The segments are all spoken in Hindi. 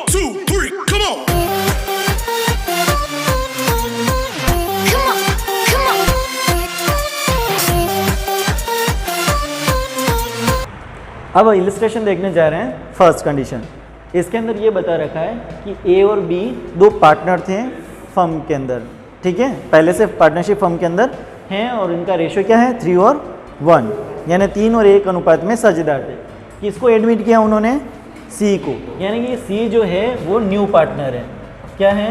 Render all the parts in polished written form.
2, 3, come on. अब इलिस्ट्रेशन देखने जा रहे हैं फर्स्ट कंडीशन। इसके अंदर ये बता रखा है कि ए और बी दो पार्टनर थे फर्म के अंदर, ठीक है, पहले से पार्टनरशिप फर्म के अंदर हैं और इनका रेशो क्या है 3 और 1, यानी 3 और 1 अनुपात में साझेदार थे। किसको एडमिट किया उन्होंने? सी को, यानी कि सी जो है वो न्यू पार्टनर है। क्या है?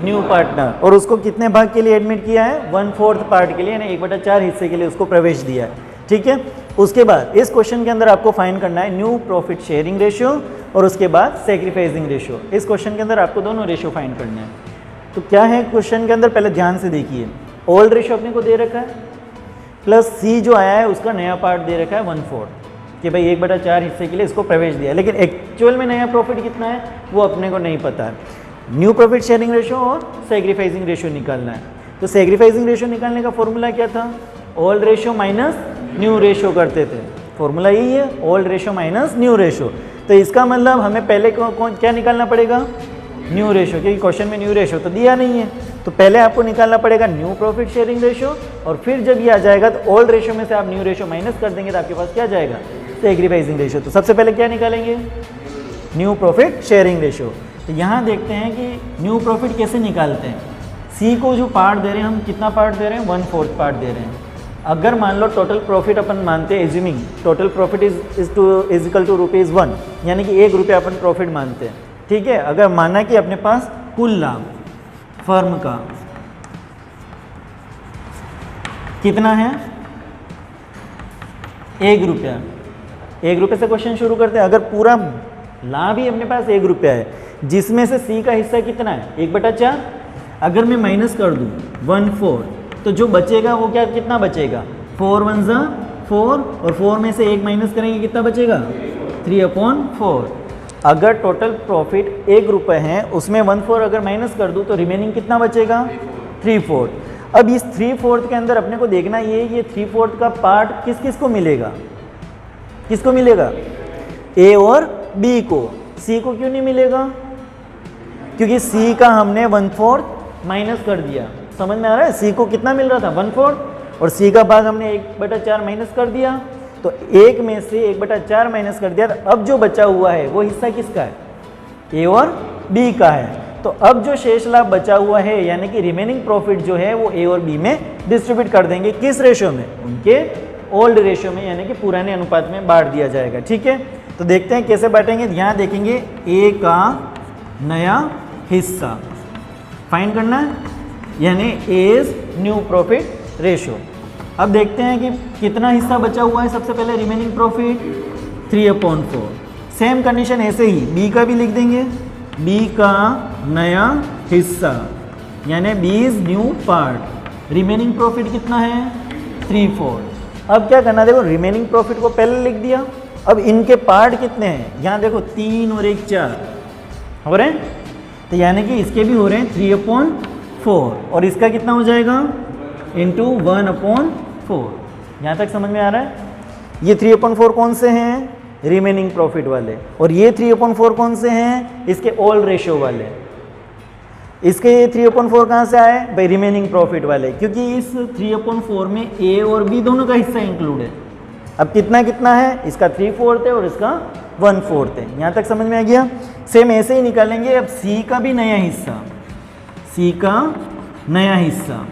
New partner. और उसको कितने भाग के लिए एडमिट किया है? 1/4 पार्ट के लिए, यानी 1/4 हिस्से के लिए उसको प्रवेश दिया है, ठीक है। उसके बाद इस क्वेश्चन के अंदर आपको फाइंड करना है न्यू प्रॉफिट शेयरिंग रेशियो और उसके बाद सेक्रीफाइसिंग रेशियो। इस क्वेश्चन के अंदर आपको दोनों रेशियो फाइंड करने हैं। तो क्या है क्वेश्चन के अंदर, पहले ध्यान से देखिए। ओल्ड रेशियो अपने को दे रखा है, प्लस सी जो आया है उसका नया पार्ट दे रखा है 1/4, कि भाई 1/4 हिस्से के लिए इसको प्रवेश दिया, लेकिन एक्चुअल में नया प्रॉफिट कितना है वो अपने को नहीं पता है। न्यू प्रॉफिट शेयरिंग रेशियो और सेक्रीफाइसिंग रेशियो निकालना है। तो सेक्रीफाइसिंग रेशियो निकालने का फॉर्मूला क्या था? Old ratio minus new ratio करते थे। फॉर्मूला यही है, old ratio minus new ratio. तो इसका मतलब हमें पहले क्या निकालना पड़ेगा? न्यू रेशियो, क्योंकि क्वेश्चन में न्यू रेशियो तो दिया नहीं है। तो पहले आपको निकालना पड़ेगा न्यू प्रॉफिट शेयरिंग रेशियो, और फिर जब ये आ जाएगा तो ओल्ड रेशियो में से आप न्यू रेशियो माइनस कर देंगे तो आपके पास क्या जाएगा? Sacrificing ratio. तो सबसे पहले क्या निकालेंगे? New profit sharing ratio. तो यहाँ देखते हैं कि न्यू प्रॉफिट कैसे निकालते हैं। सी को जो पार्ट दे रहे हैं, हम कितना पार्ट दे रहे हैं? 1/4 पार्ट दे रहे हैं। अगर मान लो टोटल प्रॉफिट अपन मानते हैं, assuming total profit is equal to ₹1, यानी कि ₹1 अपन प्रॉफिट मानते हैं, ठीक है। अगर माना कि अपने पास कुल लाभ फर्म का कितना है? ₹1। ₹1 से क्वेश्चन शुरू करते हैं। अगर पूरा लाभ ही अपने पास ₹1 है, जिसमें से सी का हिस्सा कितना है? 1/4। अगर मैं माइनस कर दूं 1/4, तो जो बचेगा वो क्या, कितना बचेगा? 4 1 ज़ा 4, और 4 में से 1 माइनस करेंगे कितना बचेगा? 3/4। अगर टोटल प्रॉफिट ₹1 है, उसमें 1/4 अगर माइनस कर दूं तो रिमेनिंग कितना बचेगा? 3/4। अब इस 3/4 के अंदर अपने को देखना ये 3/4 का पार्ट किस किस को मिलेगा? किसको मिलेगा? ए और बी को। सी को क्यों नहीं मिलेगा? क्योंकि सी का हमने 1/4 माइनस कर दिया। समझ में आ रहा है? सी को कितना मिल रहा था? 1/4, और सी का भाग हमने 1/4 माइनस कर दिया, तो 1 में से 1/4 माइनस कर दिया। तो अब जो बचा हुआ है वो हिस्सा किसका है? ए और बी का है। तो अब जो शेष लाभ बचा हुआ है, यानी कि रिमेनिंग प्रॉफिट जो है वो ए और बी में डिस्ट्रीब्यूट कर देंगे। किस रेशियो में? उनके ओल्ड रेशियो में, यानी कि पुराने अनुपात में बांट दिया जाएगा, ठीक है। तो देखते हैं कैसे बांटेंगे। यहाँ देखेंगे ए का नया हिस्सा फाइंड करना है, यानी एज न्यू प्रॉफिट रेशियो। अब देखते हैं कि कितना हिस्सा बचा हुआ है। सबसे पहले रिमेनिंग प्रॉफिट 3/4। सेम कंडीशन ऐसे ही बी का भी लिख देंगे, बी का नया हिस्सा, यानी B is new part. Remaining profit कितना है? 3/4। अब क्या करना, देखो रिमेनिंग प्रॉफिट को पहले लिख दिया। अब इनके पार्ट कितने हैं? यहाँ देखो 3 और 1 4 हो रहे हैं, तो यानी कि इसके भी हो रहे हैं 3/4, और इसका कितना हो जाएगा? इंटू 1/4। यहाँ तक समझ में आ रहा है? ये 3/4 कौन से हैं? रिमेनिंग प्रॉफिट वाले, और ये 3/4 कौन से हैं? इसके ओल्ड रेशियो वाले। इसके ये 3/4 कहाँ से आए भाई? रिमेनिंग प्रॉफिट वाले, क्योंकि इस 3/4 में ए और बी दोनों का हिस्सा इंक्लूड है। अब कितना कितना है? इसका 3/4 है और इसका 1/4 है। यहाँ तक समझ में आ गया? सेम ऐसे ही निकालेंगे अब सी का भी नया हिस्सा, सी का नया हिस्सा,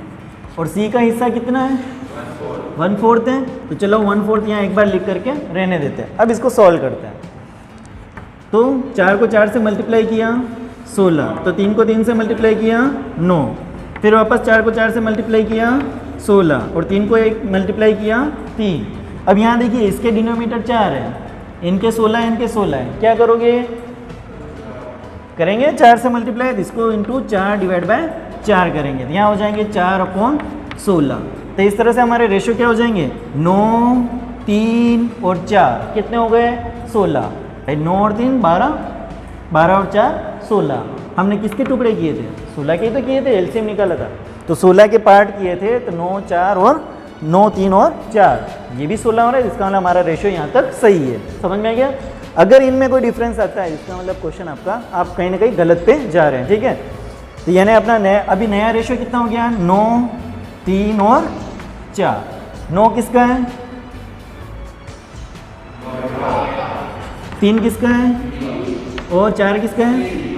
और सी का हिस्सा कितना है? 1/4 है। तो चलो 1/4 यहाँ एक बार लिख करके रहने देते हैं। अब इसको सॉल्व करते हैं। तो 4 को 4 से मल्टीप्लाई किया 16, तो 3 को 3 से मल्टीप्लाई किया 9, फिर वापस 4 को 4 से मल्टीप्लाई किया 16, और 3 को 1 मल्टीप्लाई किया 3। अब यहाँ देखिए इसके डिनोमिनेटर 4 है, इनके 16 है, इनके 16 है। क्या करोगे? करेंगे 4 से मल्टीप्लाई, इसको इंटू 4/4 करेंगे, तो यहाँ हो जाएंगे 4/16। तो इस तरह से हमारे रेशियो क्या हो जाएंगे? 9, 3 और 4 कितने हो गए? 16। भाई 9 और 3 12, 12 और 4 16। हमने किसके टुकड़े किए थे? 16 के ही तो किए थे, एलसीएम निकाला था। तो 16 के पार्ट किए थे, तो 9 4 और 9 3 और 4, ये भी 16 हो रहा है, जिसका मतलब हमारा रेशियो यहाँ तक सही है। समझ में आ गया? अगर इनमें कोई डिफरेंस आता है इसका मतलब क्वेश्चन आपका आप कहीं ना कहीं गलत पे जा रहे हैं, ठीक है। तो यानी अपना नया अभी नया रेशियो कितना हो गया, 9, 3 और 4। 9 किसका है, 3 किसका है और 4 किसका है।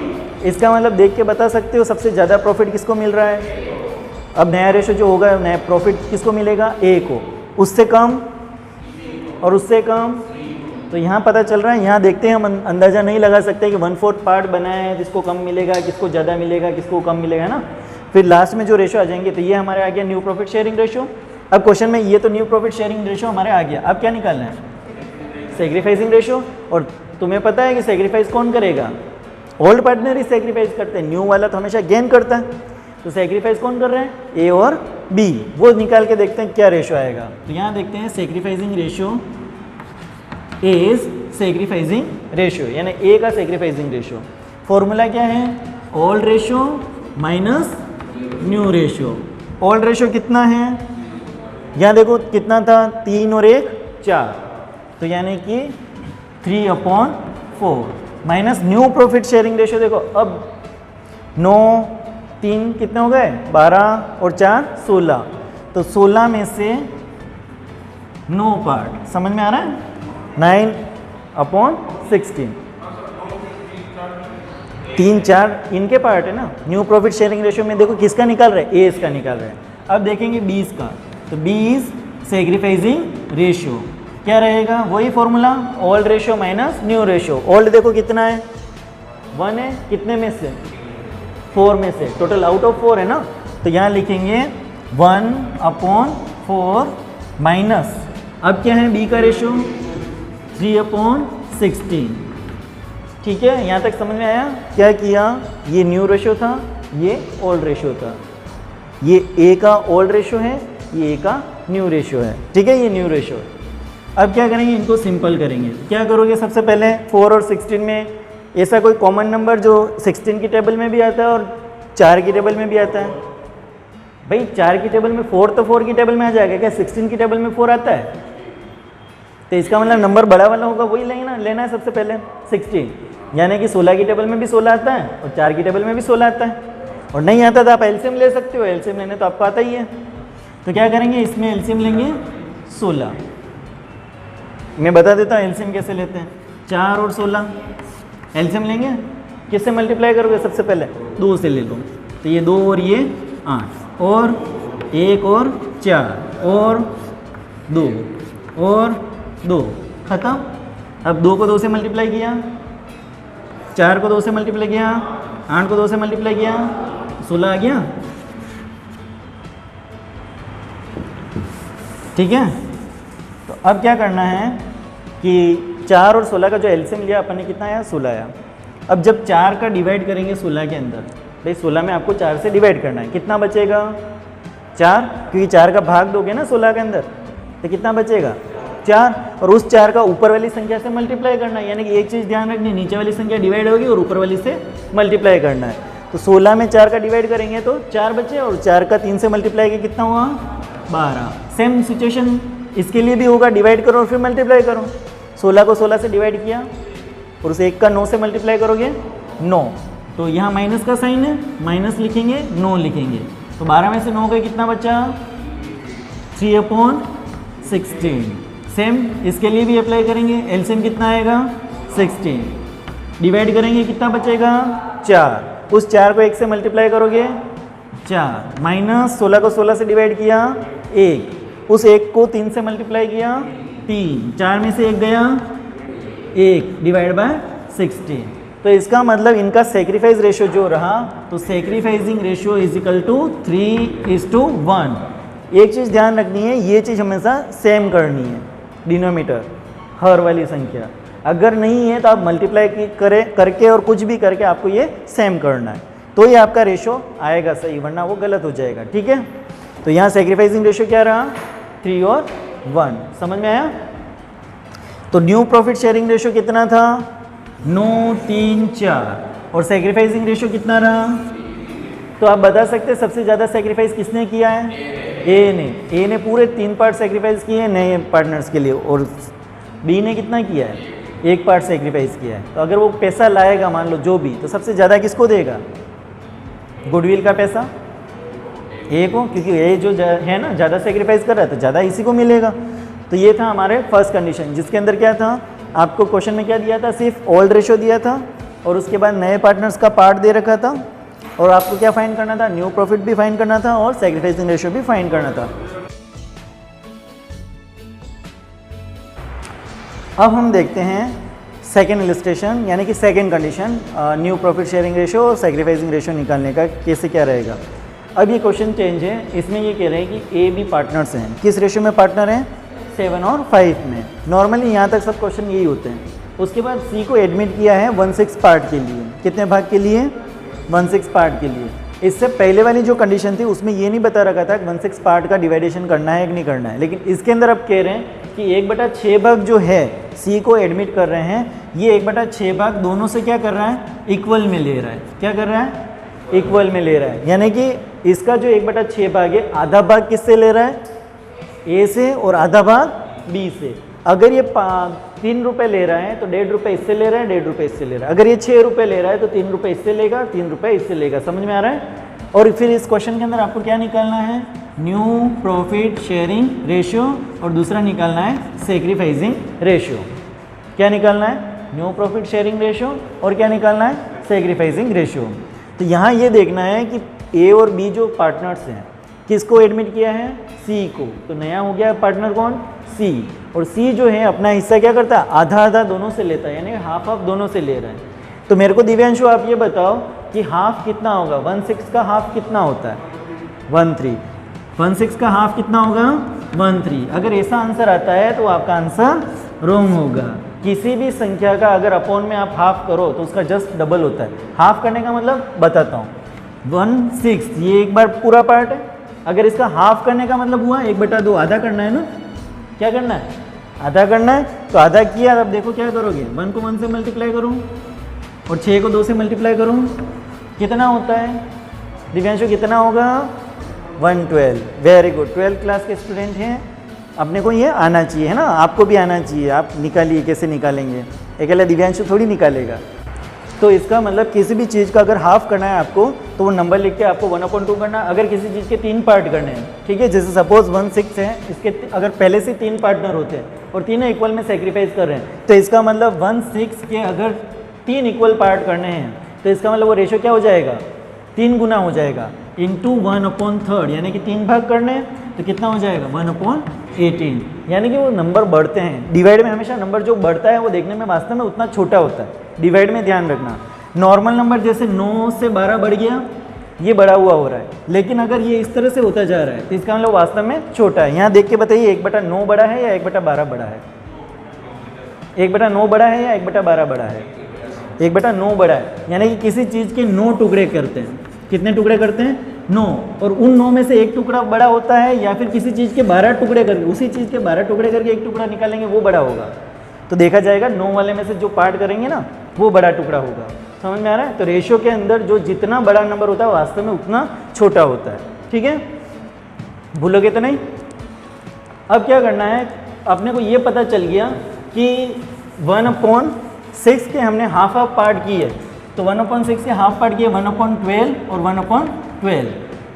इसका मतलब देख के बता सकते हो सबसे ज़्यादा प्रॉफिट किसको मिल रहा है। अब नया रेशियो जो होगा नया प्रॉफिट किसको मिलेगा, ए को, उससे कम और उससे कम। तो यहाँ पता चल रहा है, यहाँ देखते हैं हम अंदाज़ा नहीं लगा सकते कि 1/4 पार्ट बनाया है, जिसको कम मिलेगा, किसको ज़्यादा मिलेगा, किसको कम मिलेगा, है ना। फिर लास्ट में जो रेशियो आ जाएंगे, तो ये हमारे आ गया न्यू प्रॉफिट शेयरिंग रेशियो। अब क्वेश्चन में ये तो न्यू प्रॉफिट शेयरिंग रेशियो हमारे आ गया, अब क्या निकालना है, सेक्रीफाइसिंग रेशियो। और तुम्हें पता है कि सेक्रीफाइस कौन करेगा, ओल्ड पार्टनर ही सेक्रीफाइस करते हैं, न्यू वाला तो हमेशा गेन करता है। तो सेक्रीफाइस कौन कर रहे हैं, ए और बी, वो निकाल के देखते हैं क्या रेशियो आएगा। तो यहाँ देखते हैं sacrificing ratio is sacrificing ratio, यानी ए का सेक्रीफाइसिंग रेशियो। फॉर्मूला क्या है, old ratio minus new ratio. Old ratio कितना है, यहाँ देखो कितना था, 3 और 1 4, तो यानी कि 3/4 minus new profit sharing ratio. देखो अब 9 3 कितने हो गए, 12 और 4 16, तो 16 में से 9 पार्ट, समझ में आ रहा है, 9/16, 3 4 इनके पार्ट है ना। न्यू प्रॉफिट शेयरिंग रेशियो में देखो किसका निकाल रहे हैं, ए इसका निकाल रहे हैं। अब देखेंगे 20 का, तो 20 सेक्रीफाइसिंग रेशियो क्या रहेगा, वही formula, old ratio minus new ratio. Old देखो कितना है, 1 है, कितने में से, 4 में से, टोटल आउट ऑफ 4 है ना। तो यहाँ लिखेंगे 1/4 माइनस, अब क्या है बी का रेशियो 3/16, ठीक है। यहाँ तक समझ में आया, क्या किया, ये न्यू रेशियो था, ये ओल्ड रेशियो था, ये ए का ओल्ड रेशियो है, ये ए का न्यू रेशियो है, ठीक है, ये न्यू रेशियो है। अब क्या करेंगे, इनको सिंपल करेंगे। क्या करोगे, सबसे पहले 4 और 16 में ऐसा कोई कॉमन नंबर जो 16 की टेबल में भी आता है और 4 की टेबल में भी आता है। भाई 4 की टेबल में 4 तो 4 की टेबल में आ जाएगा, क्या 16 की टेबल में 4 आता है, तो इसका मतलब नंबर बड़ा वाला होगा, वही लेना है सबसे पहले 16, यानी कि 16 की टेबल में भी 16 आता है और 4 की टेबल में भी 16 आता है। और नहीं आता तो आप एलसीएम ले सकते हो, एलसीएम लेने तो आपको आता ही है। तो क्या करेंगे, इसमें एलसीएम लेंगे 16, मैं बता देता हूँ एलसीएम कैसे लेते हैं। 4 और 16 एलसीएम लेंगे, किससे मल्टीप्लाई करोगे, सबसे पहले 2 से ले लो, तो ये 2 और ये 8 और 1 और 4 और 2 और 2 खत्म। अब 2 को 2 से मल्टीप्लाई किया, 4 को 2 से मल्टीप्लाई किया, 8 को 2 से मल्टीप्लाई किया, 16 आ गया, ठीक है। तो अब क्या करना है कि 4 और 16 का जो एलसीएम लिया अपन ने, कितना आया, 16 आया। अब जब 4 का डिवाइड करेंगे 16 के अंदर, भाई 16 में आपको 4 से डिवाइड करना है, कितना बचेगा 4, क्योंकि 4 का भाग दोगे ना 16 के अंदर, तो कितना बचेगा 4, और उस 4 का ऊपर वाली संख्या से मल्टीप्लाई करना है। यानी कि एक चीज़ ध्यान रखनी, नीचे वाली संख्या डिवाइड होगी और ऊपर वाली से मल्टीप्लाई करना है। तो 16 में 4 का डिवाइड करेंगे तो 4 बचे, और 4 का 3 से मल्टीप्लाई किया कितना हुआ 12। सेम सिचुएशन इसके लिए भी होगा, डिवाइड करो और फिर मल्टीप्लाई करो। 16 को 16 से डिवाइड किया और उस 1 का 9 से मल्टीप्लाई करोगे 9, तो यहाँ माइनस का साइन है, माइनस लिखेंगे 9 लिखेंगे, तो 12 में से 9 का कितना बचा 3/16। सेम इसके लिए भी अप्लाई करेंगे, एलसीएम कितना आएगा 16, डिवाइड करेंगे कितना बचेगा 4, उस 4 को 1 से मल्टीप्लाई करोगे 4, माइनस 16 को 16 से डिवाइड किया 1, उस 1 को 3 से मल्टीप्लाई किया 3, 4 में से 1 गया 1, डिवाइड बाय 16। तो इसका मतलब इनका सेक्रीफाइस रेशियो जो रहा, तो sacrificing ratio is equal to 3:1। एक चीज़ ध्यान रखनी है, ये चीज़ हमेशा सेम करनी है, डिनोमीटर हर वाली संख्या, अगर नहीं है तो आप मल्टीप्लाई करके और कुछ भी करके आपको ये सेम करना है, तो ये आपका रेशियो आएगा सही, वरना वो गलत हो जाएगा, ठीक है। तो यहाँ सेक्रीफाइसिंग रेशियो क्या रहा 3 और 1, समझ में आया। तो न्यू प्रॉफिट शेयरिंग रेशियो कितना था 9 3 4, और सेक्रीफाइसिंग रेशियो कितना रहा, तो आप बता सकते हैं सबसे ज़्यादा सेक्रीफाइस किसने किया है, ए ने पूरे 3 पार्ट सेक्रीफाइस किए हैं नए पार्टनर्स के लिए, और बी ने कितना किया है एक पार्ट सेक्रीफाइस किया है, तो अगर वो पैसा लाएगा मान लो जो भी, तो सबसे ज़्यादा किसको देगा? गुडविल का पैसा ए को, क्योंकि ए जो है ना ज़्यादा सेक्रीफाइस कर रहा है तो ज़्यादा इसी को मिलेगा। तो ये था हमारे फर्स्ट कंडीशन, जिसके अंदर क्या था, आपको क्वेश्चन में क्या दिया था, सिर्फ ओल्ड रेशो दिया था और उसके बाद नए पार्टनर्स का पार्ट दे रखा था, और आपको क्या फाइंड करना था, न्यू प्रॉफिट भी फाइंड करना था और सेक्रीफाइसिंग रेशो भी फाइंड करना था। अब हम देखते हैं सेकेंड इलस्ट्रेशन, यानी कि second condition, new profit sharing ratio और सेक्रीफाइसिंग रेशो निकालने का कैसे क्या रहेगा। अब ये क्वेश्चन चेंज है, इसमें ये कह रहे हैं कि ए बी पार्टनर्स हैं, किस रेशो में पार्टनर हैं, 7 और 5 में। नॉर्मली यहाँ तक सब क्वेश्चन यही होते हैं। उसके बाद सी को एडमिट किया है 1/6 पार्ट के लिए, कितने भाग के लिए, 1/6 पार्ट के लिए। इससे पहले वाली जो कंडीशन थी उसमें ये नहीं बता रखा था कि 1/6 पार्ट का डिवाइडेशन करना है कि नहीं करना है, लेकिन इसके अंदर अब कह रहे हैं कि 1/6 भाग जो है सी को एडमिट कर रहे हैं, ये 1/6 भाग दोनों से क्या कर रहा है, इक्वल में ले रहा है। क्या कर रहा है, इक्वल में ले रहा है, यानी कि इसका जो 1/6 भाग है, आधा भाग किससे ले रहा है, ए से, और आधा भाग बी से। अगर ये 3 रुपये ले रहा है तो 1.5 रुपये इससे ले रहा है, 1.5 रुपये इससे ले रहा है। अगर ये 6 रुपये ले रहा है तो 3 रुपये इससे लेगा, 3 रुपये इससे लेगा। समझ में आ रहा है। और फिर इस क्वेश्चन के अंदर आपको क्या निकालना है, न्यू प्रॉफिट शेयरिंग रेशियो, और दूसरा निकालना है सेक्रीफाइसिंग रेशियो। क्या निकालना है, न्यू प्रॉफिट शेयरिंग रेशियो, और क्या निकालना है, सेक्रीफाइसिंग रेशियो। तो यहाँ ये देखना है कि ए और बी जो पार्टनर्स हैं, किसको एडमिट किया है, सी को। तो नया हो गया पार्टनर कौन, सी। और सी जो है अपना हिस्सा क्या करता है, आधा आधा दोनों से लेता है, यानी हाफ हाफ दोनों से ले रहा है। तो मेरे को दिव्यांशु आप ये बताओ कि हाफ कितना होगा, 1/6 का हाफ कितना होता है, 1/3। 1/6 का हाफ कितना होगा, 1/3। अगर ऐसा आंसर आता है तो आपका आंसर रॉन्ग होगा। किसी भी संख्या का अगर अपॉन में आप हाफ करो तो उसका जस्ट डबल होता है। हाफ करने का मतलब बताता हूँ, 1/6 ये एक बार पूरा पार्ट है। अगर इसका हाफ करने का मतलब हुआ 1/2, आधा करना है ना, क्या करना है, आधा करना है। तो आधा किया, अब देखो क्या करोगे, 1 को 1 से मल्टीप्लाई करूँ और 6 को 2 से मल्टीप्लाई करूँ, कितना होता है दिव्यांशु, कितना होगा, 112। वेरी गुड, 12th क्लास के स्टूडेंट हैं, अपने को ये आना चाहिए है ना, आपको भी आना चाहिए। आप निकालिए, कैसे निकालेंगे, अकेला दिव्यांशु थोड़ी निकालेगा। तो इसका मतलब किसी भी चीज़ का अगर हाफ करना है आपको, तो वो नंबर लिख के आपको 1/2 करना। अगर किसी चीज़ के 3 पार्ट करने हैं, ठीक है, जैसे सपोज 1/6 है, इसके अगर पहले से 3 पार्टनर होते हैं और तीनों इक्वल में सेक्रीफाइस कर रहे हैं, तो इसका मतलब 1/6 के अगर 3 इक्वल पार्ट करने हैं, तो इसका मतलब वो रेशो क्या हो जाएगा, 3 गुना हो जाएगा, इंटू 1/3, यानी कि 3 भाग करने हैं तो कितना हो जाएगा, 1/18। यानी कि वो नंबर बढ़ते हैं। डिवाइड में हमेशा नंबर जो बढ़ता है वो देखने में वास्तव में उतना छोटा होता है। डिवाइड में ध्यान रखना, नॉर्मल नंबर जैसे 9 से 12 बढ़ गया, ये बड़ा हुआ हो रहा है, लेकिन अगर ये इस तरह से होता जा रहा है तो इसका मतलब वास्तव में छोटा है। यहाँ देख के बताइए 1/9 बड़ा है या 1/12 बड़ा है, 1/9 बड़ा है या 1/12 बड़ा है, 1/9 बड़ा है। यानी कि किसी चीज़ के 9 टुकड़े करते हैं, कितने टुकड़े करते हैं, 9, और उन 9 में से एक टुकड़ा बड़ा होता है, या फिर किसी चीज़ के 12 टुकड़े करके, उसी चीज़ के 12 टुकड़े करके एक टुकड़ा निकालेंगे, वो बड़ा होगा। तो देखा जाएगा 9 वाले में से जो पार्ट करेंगे ना, वो बड़ा टुकड़ा होगा। समझ में आ रहा है। तो रेशियो के अंदर जो जितना बड़ा नंबर होता है वास्तव में उतना छोटा होता है। ठीक है, भूलोगे तो नहीं। अब क्या करना है, अपने को ये पता चल गया कि 1/6 के हमने हाफ हाफ पार्ट की है, तो 1/6 के हाफ पार्ट किए 1/12 और 1/12।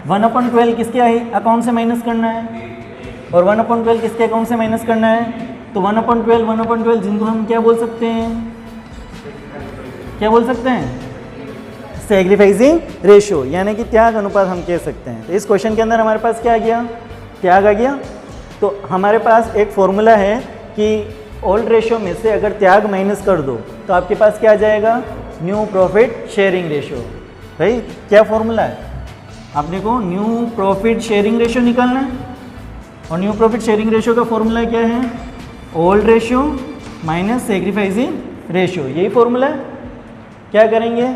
1/12 किसके अकाउंट से माइनस करना है और 1/12 किसके अकाउंट से माइनस करना है। तो 1/12 जिनको हम क्या बोल सकते हैं, क्या बोल सकते हैं, सेक्रीफाइसिंग रेशियो, यानी कि त्याग अनुपात हम कह सकते हैं। तो इस क्वेश्चन के अंदर हमारे पास क्या आ गया, त्याग आ गया। तो हमारे पास एक फॉर्मूला है कि ओल्ड रेशियो में से अगर त्याग माइनस कर दो तो आपके पास क्या आ जाएगा, न्यू प्रॉफिट शेयरिंग रेशियो। भाई क्या फॉर्मूला है, आपने को न्यू प्रॉफिट शेयरिंग रेशियो निकालना है, और न्यू प्रॉफिट शेयरिंग रेशियो का फॉर्मूला क्या है, old ratio minus sacrificing ratio, यही फॉर्मूला है। क्या करेंगे,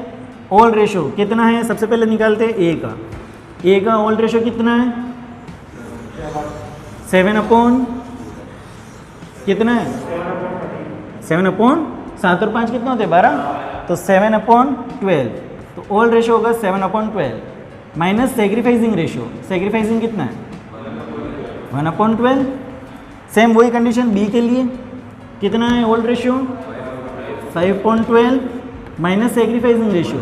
ओल्ड रेशियो कितना है, सबसे पहले निकालते हैं ए का ओल्ड रेशियो कितना है, 7/, कितना है 7/7 और 5 कितना होते हैं 12, तो 7/12। तो ओल्ड रेशियो होगा 7/12 माइनस सेक्रीफाइसिंग रेशियो, सेक्रीफाइसिंग कितना है 1/12। सेम वही कंडीशन बी के लिए, कितना है old ratio 5/12 minus sacrificing ratio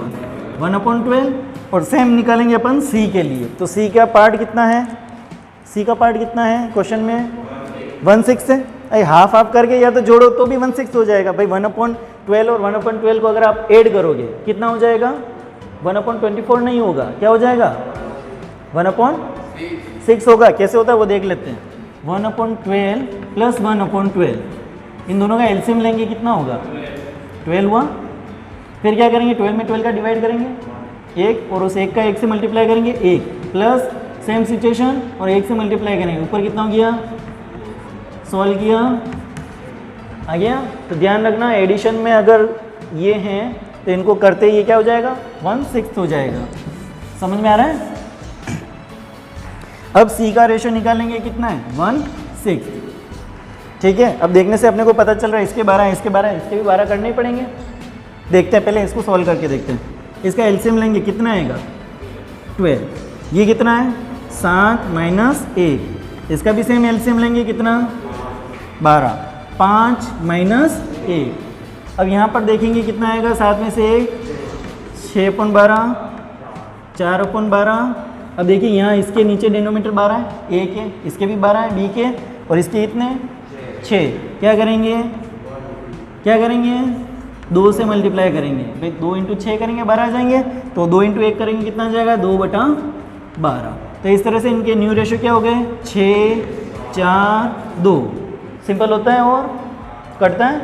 1/12, और सेम निकालेंगे अपन सी के लिए। तो सी का पार्ट कितना है, सी का पार्ट कितना है क्वेश्चन में 1/6 है। अरे हाफ हाफ करके या तो जोड़ो तो भी 1/6 हो जाएगा भाई। 1/12 और 1/12 को अगर आप ऐड करोगे कितना हो जाएगा, 1/24 नहीं होगा, क्या हो जाएगा 1/6 होगा। कैसे होता है वो देख लेते हैं। 1/12 प्लस 1/12, इन दोनों का एलसीएम लेंगे कितना होगा 12 हुआ। फिर क्या करेंगे 12 में 12 का डिवाइड करेंगे 1, और उस 1 का 1 से मल्टीप्लाई करेंगे 1, प्लस सेम सिचुएशन और 1 से मल्टीप्लाई करेंगे, ऊपर कितना हो गया, सॉल्व किया आ गया। तो ध्यान रखना एडिशन में अगर ये हैं तो इनको करते ही ये क्या हो जाएगा 1/6 हो जाएगा। समझ में आ रहा है। अब सी का रेशियो निकालेंगे कितना है 1/6, ठीक है। अब देखने से अपने को पता चल रहा है इसके 12 इसके 12 इसके भी 12 करने ही पड़ेंगे। देखते हैं पहले इसको सॉल्व करके देखते हैं। इसका एलसीएम लेंगे कितना आएगा 12, ये कितना है 7 माइनस 1, इसका भी सेम एलसीएम लेंगे कितना 12, 5 माइनस 1। अब यहाँ पर देखेंगे कितना आएगा 7 में से 1 6/12, 4/12। अब देखिए यहाँ इसके नीचे डिनोमीटर 12 है, ए के, इसके भी 12 है बी के, और इसके कितने 6। क्या करेंगे 2 से मल्टीप्लाई करेंगे भाई, 2 × 6 करेंगे 12 आ जाएंगे, तो 2 × 1 करेंगे कितना आ जाएगा 2/12। तो इस तरह से इनके न्यू रेशियो क्या हो गए 6 4 2। सिंपल होता है और कटता है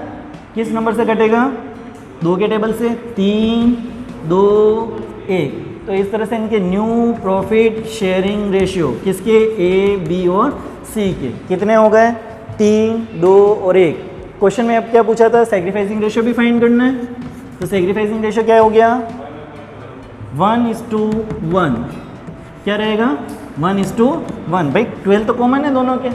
किस नंबर से कटेगा 2 के टेबल से 3 2 1। तो इस तरह से इनके न्यू प्रॉफिट शेयरिंग रेशियो किसके ए बी और सी के कितने हो गए 3 2 और 1। क्वेश्चन में अब क्या पूछा था सैक्रिफाइसिंग रेशियो भी फाइंड करना है। तो सैक्रिफाइसिंग रेशियो क्या हो गया 1:1, क्या रहेगा 1:1। भाई 12 तो कॉमन है दोनों के,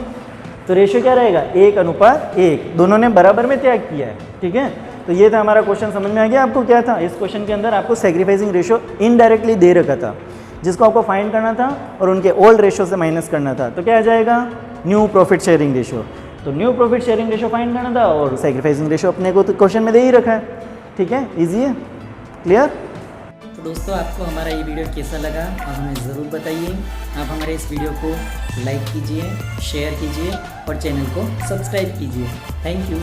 तो रेशियो क्या रहेगा 1:1, दोनों ने बराबर में त्याग किया है, ठीक है। तो ये था हमारा क्वेश्चन। समझ में आ गया आपको क्या था इस क्वेश्चन के अंदर। आपको सैक्रिफाइसिंग रेशियो इनडायरेक्टली दे रखा था जिसको आपको फाइंड करना था और उनके ओल्ड रेशियो से माइनस करना था। तो क्या आ जाएगा न्यू प्रॉफिट शेयरिंग रेशियो। तो new profit sharing ratio find करना था और सैक्रिफाइसिंग रेशियो अपने को तो क्वेश्चन में दे ही रखा है, ठीक है। ईजी है, क्लियर। तो दोस्तों आपको हमारा ये वीडियो कैसा लगा आप हमें ज़रूर बताइए। आप हमारे इस वीडियो को लाइक कीजिए, शेयर कीजिए और चैनल को सब्सक्राइब कीजिए। Thank you.